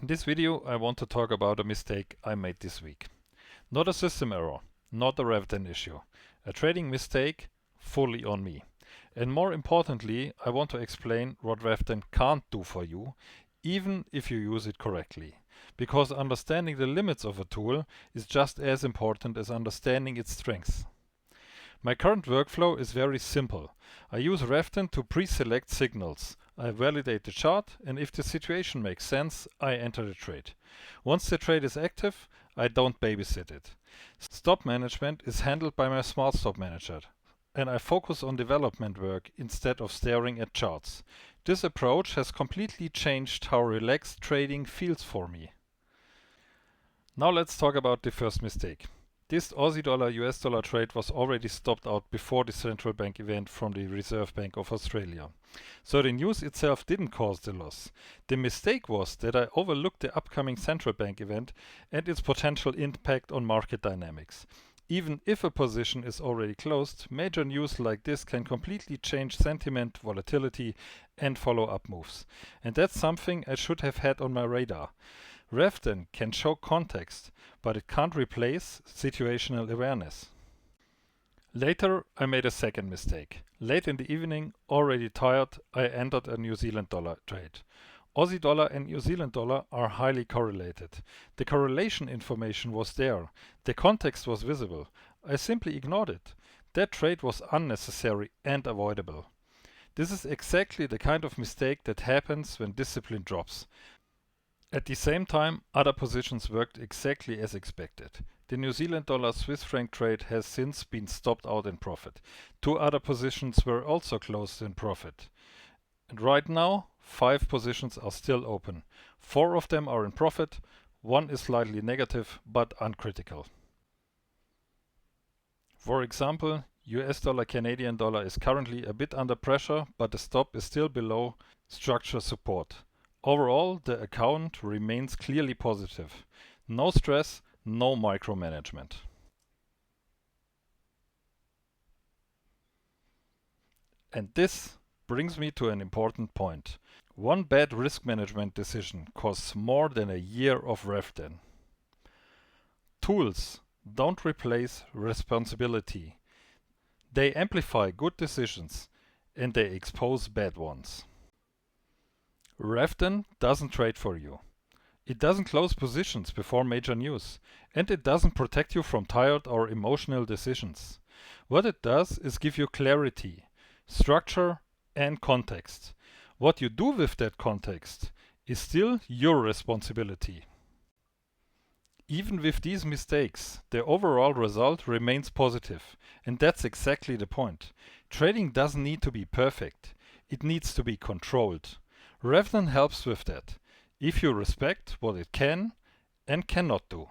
In this video, I want to talk about a mistake I made this week. Not a system error, not a REVDEN issue. A trading mistake, fully on me. And more importantly, I want to explain what REVDEN can't do for you, even if you use it correctly. Because understanding the limits of a tool is just as important as understanding its strengths. My current workflow is very simple. I use REVDEN to pre-select signals. I validate the chart, and if the situation makes sense, I enter the trade. Once the trade is active, I don't babysit it. Stop management is handled by my Smart Stop Manager, and I focus on development work instead of staring at charts. This approach has completely changed how relaxed trading feels for me. Now let's talk about the first mistake. This Aussie dollar US dollar trade was already stopped out before the central bank event from the Reserve Bank of Australia. So the news itself didn't cause the loss. The mistake was that I overlooked the upcoming central bank event and its potential impact on market dynamics. Even if a position is already closed, major news like this can completely change sentiment, volatility, and follow-up moves. And that's something I should have had on my radar. REVDEN can show context, but it can't replace situational awareness. Later, I made a second mistake. Late in the evening, already tired, I entered a New Zealand dollar trade. Aussie dollar and New Zealand dollar are highly correlated. The correlation information was there. The context was visible. I simply ignored it. That trade was unnecessary and avoidable. This is exactly the kind of mistake that happens when discipline drops. At the same time, other positions worked exactly as expected. The New Zealand dollar Swiss franc trade has since been stopped out in profit. 2 other positions were also closed in profit. And right now, 5 positions are still open. 4 of them are in profit, 1 is slightly negative but uncritical. For example, US dollar Canadian dollar is currently a bit under pressure, but the stop is still below structure support. Overall, the account remains clearly positive. No stress, no micromanagement. And this brings me to an important point. One bad risk management decision costs more than a year of REVDEN. Tools don't replace responsibility. They amplify good decisions and they expose bad ones. REVDEN doesn't trade for you. It doesn't close positions before major news, and it doesn't protect you from tired or emotional decisions. What it does is give you clarity, structure, and context. What you do with that context is still your responsibility. Even with these mistakes, the overall result remains positive, and that's exactly the point. Trading doesn't need to be perfect. It needs to be controlled. REVDEN helps with that, if you respect what it can and cannot do.